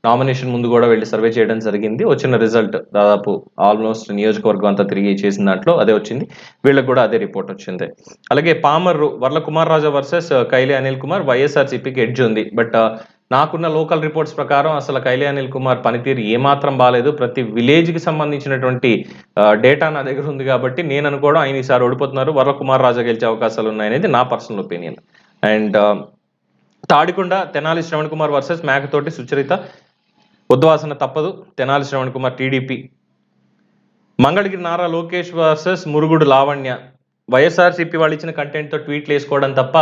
నామినేషన్ ముందు కూడా వెళ్ళి సర్వే చేయడం జరిగింది, వచ్చిన రిజల్ట్ దాదాపు ఆల్మోస్ట్ నియోజకవర్గం అంతా తిరిగి చేసిన దాంట్లో అదే వచ్చింది, వీళ్ళకి కూడా అదే రిపోర్ట్ వచ్చింది. అలాగే పామర్రు వర్ల కుమార్ రాజా వర్సెస్ కైలే అనిల్ కుమార్ వైఎస్ఆర్సీపీకి ఎడ్జ్ ఉంది. బట్ నాకున్న లోకల్ రిపోర్ట్స్ ప్రకారం అసలు కైలే అనిల్ కుమార్ పనితీరు ఏమాత్రం బాగాలేదు. ప్రతి విలేజ్కి సంబంధించినటువంటి డేటా నా దగ్గర ఉంది కాబట్టి నేను అనుకోవడం ఆయన ఈసారి ఓడిపోతున్నారు, వర్ల కుమార్ రాజా గెలిచే అవకాశాలు ఉన్నాయనేది నా personal opinion. And Tadikonda Tenali Sravan Kumar versus Mekathoti Sucharitha. ఉద్వాసన తప్పదు, Tenali Sravan Kumar TDP. Mangalagiri Nara Lokesh versus Murugudu Lavanya. YSRCP వాళ్ళు ఇచ్చిన కంటెంట్తో ట్వీట్లు వేసుకోవడం తప్ప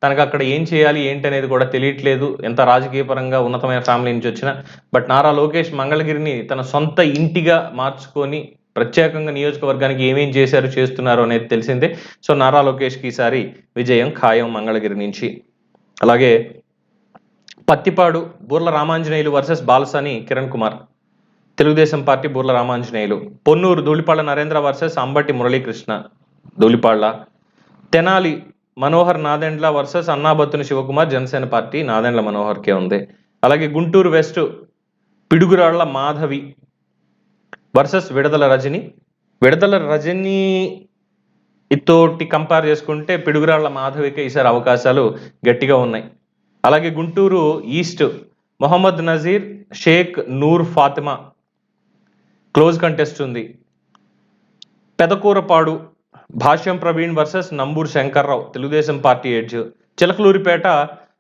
తనకు అక్కడ ఏం చేయాలి ఏంటి అనేది కూడా తెలియట్లేదు, ఎంత రాజకీయ పరంగా ఉన్నతమైన ఫ్యామిలీ నుంచి వచ్చినా. బట్ నారా లోకేష్ మంగళగిరిని తన సొంత ఇంటిగా మార్చుకొని ప్రత్యేకంగా నియోజకవర్గానికి ఏమేం చేస్తున్నారు అనేది తెలిసిందే. సో నారా లోకేష్కి ఈసారి విజయం ఖాయం మంగళగిరి నుంచి. అలాగే Prathipadu Burla Ramanjaneyulu versus Balasani Kiran Kumar Telugudesam party Burla Ramanjaneyulu. Ponnur Dhulipalla Narendra versus Ambati Muralikrishna Dhulipalla. Tenali Manohar Nadendla versus Annabathuni Sivakumar Janasena party Nadendla మనోహర్కే ఉంది. అలాగే గుంటూరు వెస్ట్ పిడుగురాళ్ల మాధవి వర్సెస్ విడదల రజని ఇతోటి కంపేర్ చేసుకుంటే పిడుగురాళ్ల మాధవికి ఈసారి అవకాశాలు గట్టిగా ఉన్నాయి. అలాగే Guntur east Mohammed Nazeer Sheikh Noor Fatima close contest ఉంది. Pedakurapadu Bhashyam Praveen versus Namburu Sankararao Telugudesam party edge. Chilakaluripet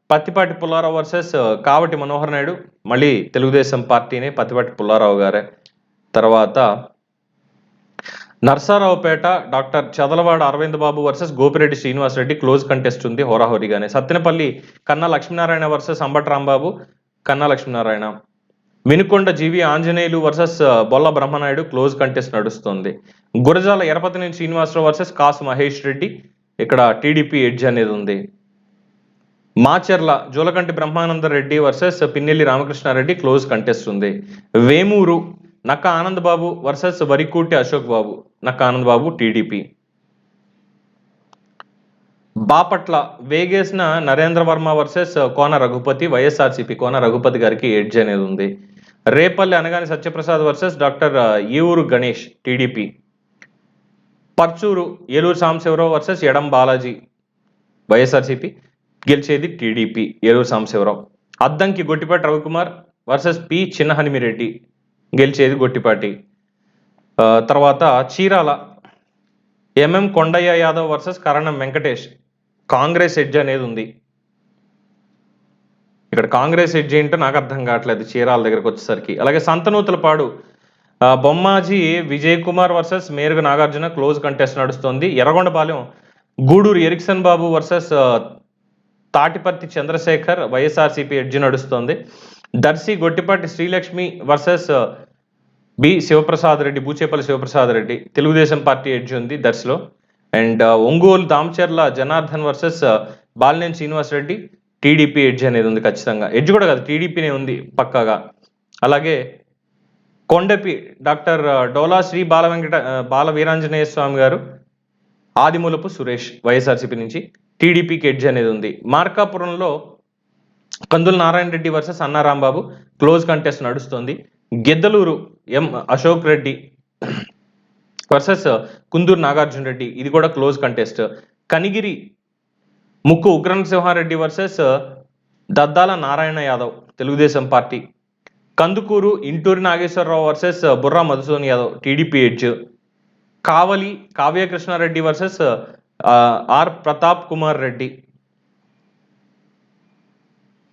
Prathipati Pullarao versus Kavati Manohar Naidu, మళ్ళీ తెలుగుదేశం పార్టీనే పత్తిపాటి పుల్లారావు గారే. తర్వాత Narasaraopet doctor Chadalavada Aravind Babu versus Gopireddy Srinivasareddy close contest ఉంది హోరాహోరీగానే. Sattenapalli Kanna Lakshminarayana versus Ambati Rambabu Kanna Lakshminarayana. Vinukonda GV Anjaneyulu versus Bolla Brahmanaidu close contest నడుస్తుంది. గురజాల ఎరపతినేని శ్రీనివాసరావు వర్సెస్ కాసు మహేష్ రెడ్డి, ఇక్కడ టీడీపీ ఎడ్జ్ అనేది ఉంది. Macherla Julakanti Brahmananda Reddy versus Pinnelli Ramakrishnareddy close contest ఉంది. Vemuru Nakka Anand Babu versus Varikuti Ashok Babu, Nakka Anand Babu TDP. Bapatla Vegesana Narendra Varma versus Kona Raghupathi YSRCP Kona Raghupathi గారికి ఎడ్జ్ అనేది ఉంది. Repalle Anagani Satyaprasad versus doctor Evuru Ganesh TDP. Parchur Eluri Sambasivarao versus Edam Balaji YSRCP, గెలిచేది TDP Eluri Sambasivarao. Addanki Gottipati Ravikumar versus P Chinnahanimireddy, గెలిచేది గొట్టిపాటి. తర్వాత Chirala MM Kondaiah Yadav versus Karanam Venkatesh, Congress edge అనేది ఉంది. ఇక్కడ కాంగ్రెస్ ఎడ్జ్ ఏంటో నాకు అర్థం కావట్లేదు చీరాల దగ్గరకు వచ్చేసరికి. అలాగే Santhanuthalapadu Bommaji Vijay Kumar versus Meruga Nagarjuna close contest నడుస్తుంది. Yerragondapalem Gudur Erikson Babu versus Tatiparthi Chandrasekhar YSRCP edge నడుస్తుంది. Darsi Gottipati Srilakshmi versus B Sivaprasad Reddy, Bucheppalli Sivaprasad Reddy, Telugudesam party edge ఉంది దర్శిలో. And Ongole Damacharla Janardhan versus Balineni Srinivas Reddy, TDP edge అనేది ఉంది ఖచ్చితంగా. ఎడ్జ్ కూడా కాదు, టీడీపీనే ఉంది పక్కాగా. అలాగే కొండపి డాక్టర్ డోలా శ్రీ బాల వీరాంజనేయ స్వామి గారు, ఆదిమూలపు సురేష్ వైఎస్ఆర్సీపీ నుంచి, టీడీపీకి ఎడ్జ్ అనేది ఉంది. మార్కాపురంలో Kandula Narayana Reddy versus Annarambabu, close contest నడుస్తుంది. గిద్దలూరు ఎం అశోక్ రెడ్డి వర్సెస్ కుందూరు నాగార్జున రెడ్డి, ఇది కూడా close contest. Kanigiri Mukku Ugranarasimhareddy versus Daddala Narayana Yadav, Telugudesam party. Kandukur Inturi Nageswararao versus Burra Madhusudhan Yadav, TDP edge. Kavali Kavyakrishnareddy versus R Pratap Kumar Reddy,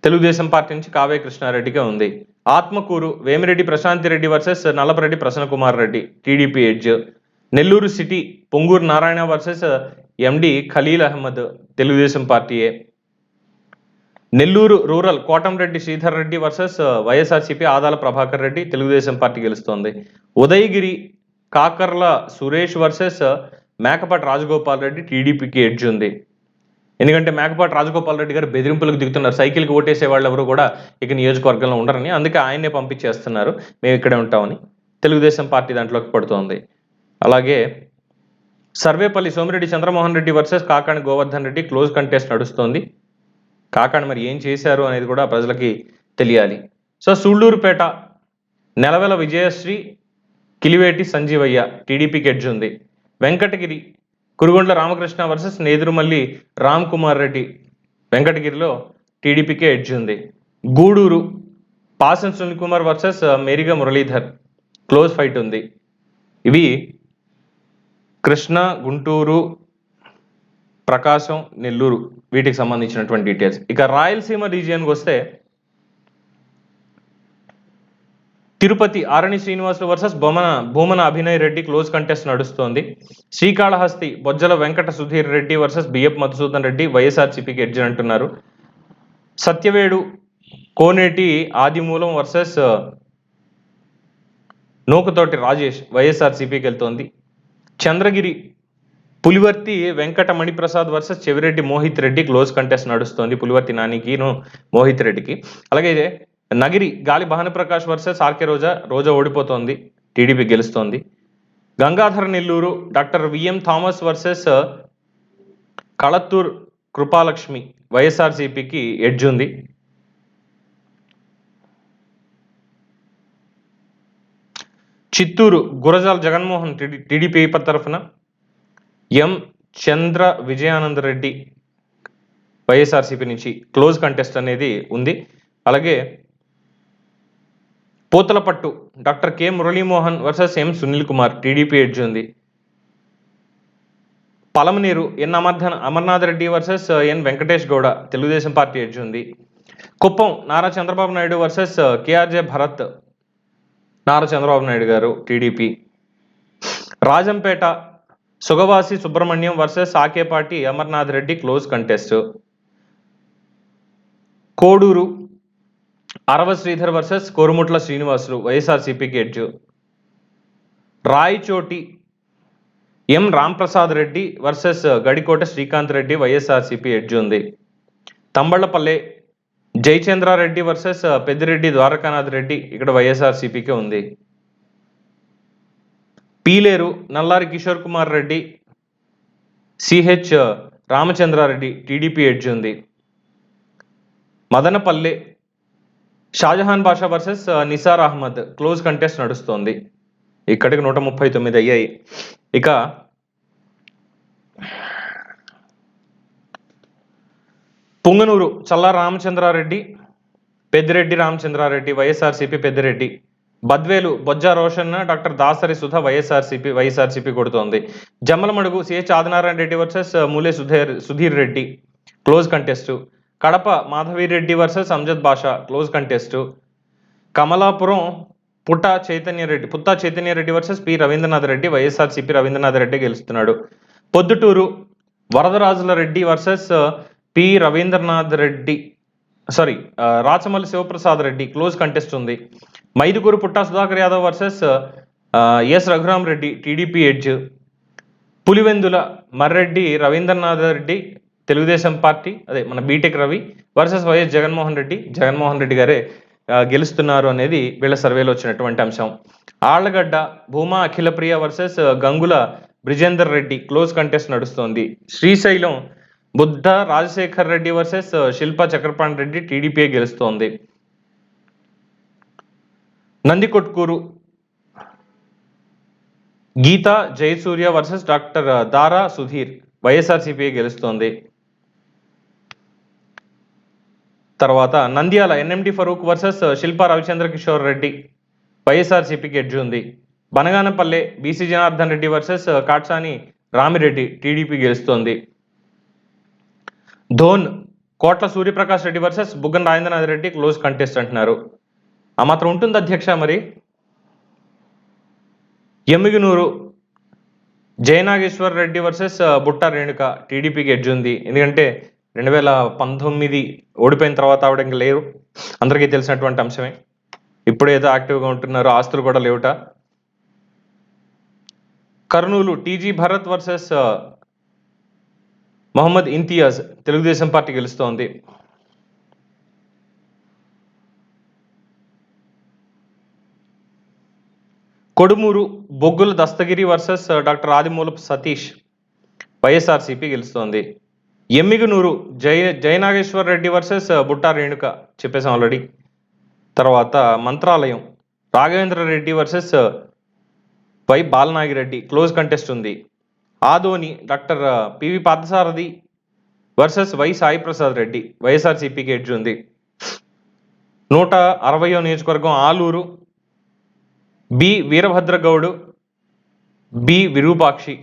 Telugudesam party నుంచి కావ్య కృష్ణారెడ్డిగా ఉంది. Atmakur Vemireddy Prashanthi Reddy versus Nallapareddy Prasanna Kumar Reddy, TDP edge. Nellore city Ponguru Narayana versus MD Khaleel Ahmed, Telugudesam పార్టీయే. Nellore rural Kotamreddy Sridhar Reddy versus YSRCP Adala Prabhakar Reddy, Telugudesam party గెలుస్తోంది. ఉదయగిరి కాకర్ల సురేష్ వర్సెస్ మేకపాటి రాజగోపాల్ రెడ్డి, టీడీపీకి ఎడ్జ్ ఉంది. ఎందుకంటే మేకపాటి రాజగోపాల్ రెడ్డి గారు బెదిరింపులకు దిగుతున్నారు. సైకిల్కి ఓటేసే వాళ్ళు ఎవరు కూడా ఇక నియోజకవర్గంలో ఉండరని, అందుకే ఆయన్నే పంపించేస్తున్నారు, మేము ఇక్కడే ఉంటామని. తెలుగుదేశం పార్టీ దాంట్లోకి పడుతోంది. అలాగే Sarvepalli Somireddy Chandramohan Reddy versus Kakani Govardhan Reddy, close contest నడుస్తుంది. కాకాణి మరి ఏం చేశారు అనేది కూడా ప్రజలకి తెలియాలి. సో సూళ్లూరుపేట నెలవెల విజయశ్రీ, కిలివేటి సంజీవయ్య, టీడీపీకి ఎడ్జ్ ఉంది. వెంకటగిరి కురుగొండ్ల రామకృష్ణ వర్సెస్ నేదురుమల్లి రామ్ కుమార్ రెడ్డి, వెంకటగిరిలో టీడీపీకే ఎడ్జ్ ఉంది. Gudur Pasam Sunil Kumar versus Meriga Muralidhar, close fight ఉంది. ఇవి కృష్ణా, గుంటూరు, ప్రకాశం, నెల్లూరు వీటికి సంబంధించినటువంటి డీటెయిల్స్. ఇక రాయలసీమ రీజియన్కి వస్తే Tirupati Arani Srinivasulu versus Bhumana Abhinay Reddy, close contest నడుస్తోంది. శ్రీకాళహస్తి బొజ్జల వెంకట సుధీర్ రెడ్డి వర్సెస్ బిఎఫ్ మధుసూదన్ రెడ్డి, వైఎస్ఆర్సీపీకి ఎడ్జ్ అంటున్నారు. సత్యవేడు కోనేటి ఆదిమూలం వర్సెస్ నూకతోటి రాజేష్, వైఎస్ఆర్సీపీకి వెళ్తోంది. Chandragiri Pulivarthi Venkata Maniprasad versus Chevireddy Mohith Reddy, close contest నడుస్తోంది పులివర్తి నానికిను మోహిత్ రెడ్డికి. అలాగే నగిరి గాలి భానుప్రకాష్ వర్సెస్ ఆర్కే రోజా ఓడిపోతోంది, టీడీపీ గెలుస్తోంది. Gangadhara Nellore doctor VM Thomas versus Kalathur Kripalakshmi, వైఎస్ఆర్సీపీకి ఎడ్జ్ ఉంది. చిత్తూరు గురజాల జగన్మోహన్ టీడీపీ తరఫున, ఎం చంద్ర విజయానంద రెడ్డి వైఎస్ఆర్సీపీ నుంచి, క్లోజ్ కంటెస్ట్ అనేది ఉంది. అలాగే Puthalapattu doctor K Muralimohan versus M Sunil Kumar, TDP edge ఉంది. Palamaner N Amarnath Reddy versus N Venkatesh Gowda, Telugudesam party edge ఉంది. Kuppam Nara Chandrababu Naidu versus KRJ Bharath, Nara Chandrababu Naidu garu, TDP. Rajampet Sugavasi Subramanyam versus Akepati Amarnath Reddy, close contest. Koduru Arava Sridhar versus Korumutla Srinivasulu, వైఎస్ఆర్సీపీకి edge. Rayachoti M Ramprasad Reddy versus Gadikota Srikanth Reddy, YSRCP edge ఉంది. తంబళ్లపల్లె జయచంద్రారెడ్డి వర్సెస్ పెద్దిరెడ్డి ద్వారకానాథ్ రెడ్డి, ఇక్కడ వైఎస్ఆర్సీపీకే ఉంది. Pileru Nallari Kishore Kumar Reddy, CH Ramachandrareddy, TDP edge ఉంది. Madanapalle Shahjahan Basha versus Nisar Ahmed, close contest నడుస్తోంది. ఇక్కడికి 139 అయ్యాయి. ఇక Punganur Challa Ramachandrareddy, Peddireddy Ramachandrareddy, YSRCP Peddireddy. Badvel Bojja Roshan doctor Dasari Sudha, YSRCP కొడుతోంది. Jammalamadugu CH Adinarayana Reddy versus Mule Sudheer Reddy, close contest. Kadapa Madhavireddy versus Amzath Basha, close contest. Kamalapuram Putta Chaitanya Reddy versus P Ravindranath Reddy, YSRCP Rabindranath Reddy గెలుస్తున్నాడు. Proddatur Varadarajula Reddy versus P Ravindranath Reddy, sorry Rachamallu Sivaprasad Reddy close contest ఉంది. Mydukur Putta Sudhakar Yadav versus S Raghuram Reddy TDP edge. Pulivendula Marreddy Ravindranath Reddy Telugudesam party అదే మన BTech Ravi versus YS Jaganmohan Reddy. Jaganmohan Reddy గారే గెలుస్తున్నారు అనేది వీళ్ళ సర్వేలో వచ్చినటువంటి అంశం. Allagadda Bhuma Akhilapriya versus Gangula Brijendra Reddy close contest నడుస్తోంది. Srisailam Buddha Rajasekhar Reddy versus Shilpa Chakrapani Reddy TDP గెలుస్తోంది. Nandikotkur Geetha Jayasurya versus doctor Dara Sudheer YSRCP గెలుస్తోంది. తర్వాత నంద్యాల ఎన్ఎండి ఫరూక్ వర్సెస్ శిల్పా రవిచంద్ర కిషోర్ రెడ్డి వైఎస్ఆర్సీపీకి ఎడ్జ్ ఉంది. Banaganapalle BC Janardhan Reddy versus Katasani Ramireddy TDP గెలుస్తోంది. Dhone Kotla Suryaprakash Reddy versus Buggana Rajendranath Reddy close contest అంటున్నారు. ఆ మాత్రం ఉంటుంది అధ్యక్ష. మరి ఎమ్మిగనూరు జయనాగేశ్వర్ రెడ్డి వర్సెస్ బుట్టా రేణుక టీడీపీకి ఎడ్జ్ ఉంది. ఎందుకంటే 2019 ఓడిపోయిన తర్వాత ఆవిడ ఇంకా లేరు, అందరికీ తెలిసినటువంటి అంశమే. ఇప్పుడు ఏదో యాక్టివ్గా ఉంటున్నారు, ఆస్తులు కూడా లేవుట. Kurnool TG Bharath versus Mohammed Imtiaz Telugudesam party గెలుస్తోంది. Kodumur Boggula Dasthagiri versus doctor Audimulapu Satish YSRCP గెలుస్తోంది. ఎమ్మిగనూరు జయనాగేశ్వర్ రెడ్డి వర్సెస్ బుట్టా రేణుక చెప్పేసాం ఆల్రెడీ. తర్వాత Mantralayam Raghavendra Reddy versus Y Balanagireddy close contest ఉంది. Adoni doctor PV Parthasarathy versus Y Sai Prasad Reddy వైఎస్ఆర్సీపీకి ఎడ్జ్ ఉంది. 160వ నియోజకవర్గం Alur B Veerabhadragoud B Virupakshi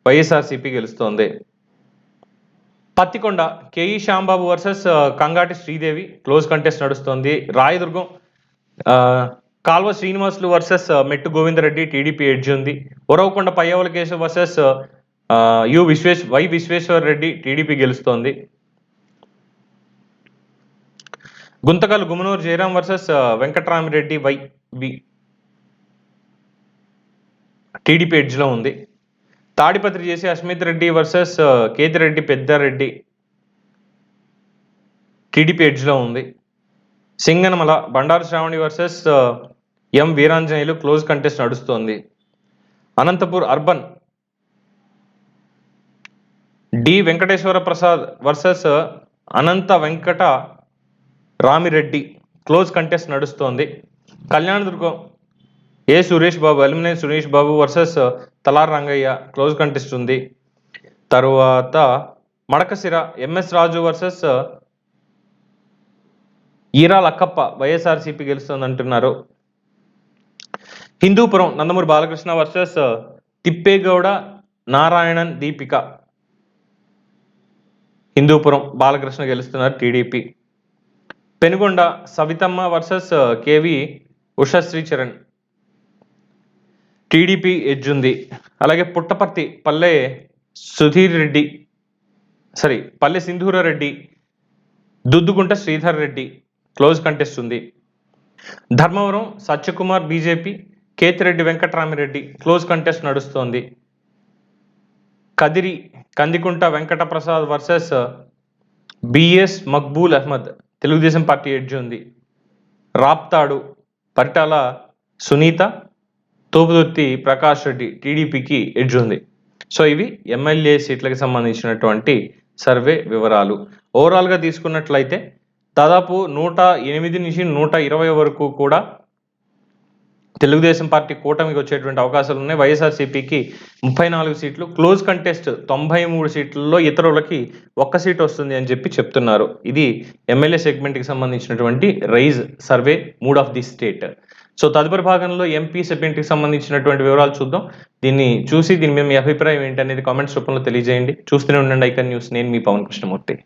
YSRCP గెలుస్తోంది. Pattikonda KE Shyambabu versus Kangati Sridevi close contest నడుస్తోంది. రాయదుర్గం కాల్వ శ్రీనివాసులు వర్సెస్ మెట్టు గోవిందరెడ్డి టీడీపీ ఎడ్జ్ ఉంది. Uravakonda Payyavula Keshav versus Y Visweswar Reddy TDP గెలుస్తోంది. Guntakal Gummanur Jayaram versus Venkatramireddy V TDP ఎడ్జ్లో ఉంది. Tadipatri JC Asmith Reddy versus Kethireddy Peddareddy TDP ఎడ్జ్లో ఉంది. Singanamala Bandaru Sravani versus M Veeranjaneyulu close contest నడుస్తోంది. Anantapur urban D Venkateswara Prasad versus Anantha Venkata Ramireddy close contest నడుస్తోంది. Kalyandurg A Suresh Babu Amilineni Suresh Babu versus Talari Rangaiah close contest ఉంది. తరువాత మడకసిర ఎంఎస్ రాజు వర్సెస్ ఈరా లక్కప్ప వైఎస్ఆర్సీపీ గెలుస్తుంది అంటున్నారు. హిందూపురం నందమూరి బాలకృష్ణ వర్సెస్ తిప్పేగౌడ నారాయణన్ దీపిక హిందూపురం బాలకృష్ణ గెలుస్తున్నారు TDP. Penukonda Savithamma versus KV Ushashri Charan TDP edge ఉంది. అలాగే పుట్టపర్తి పల్లె సింధూర రెడ్డి దుద్దుగుంట శ్రీధర్ రెడ్డి క్లోజ్ కంటెస్ట్ ఉంది. Dharmavaram Satyakumar BJP Kethireddy Venkatramireddy close contest నడుస్తోంది. Kadiri Kandikunta Venkata Prasad versus BS Maqbool Ahmed Telugudesam party edge ఉంది. రాప్తాడు పరిటాల సునీత తోపుదుర్తి ప్రకాష్ రెడ్డి టీడీపీకి ఎడ్జ్ ఉంది. సో ఇవి ఎమ్మెల్యే సీట్లకు సంబంధించినటువంటి సర్వే వివరాలు. ఓవరాల్గా తీసుకున్నట్లయితే దాదాపు 108 నుంచి 120 వరకు కూడా తెలుగుదేశం పార్టీ కూటమికి వచ్చేటువంటి అవకాశాలు ఉన్నాయి. వైఎస్ఆర్సీపీకి 34 సీట్లు, క్లోజ్ కంటెస్ట్ 93 సీట్లలో ఇతరులకి 1 సీట్ వస్తుంది అని చెప్పి చెప్తున్నారు. ఇది ఎమ్మెల్యే సెగ్మెంట్కి సంబంధించినటువంటి Rise survey mood of the state. So తదుపరి భాగంలో ఎంపీ సెగ్మెంట్కి సంబంధించినటువంటి వివరాలు చూద్దాం. దీన్ని చూసి దీని మీద మీ అభిప్రాయం ఏంటనేది కామెంట్స్ రూపంలో తెలియజేయండి. చూస్తూనే ఉండండి ఐకాన్ న్యూస్. నేను మీ పవన్ కృష్ణమూర్తి.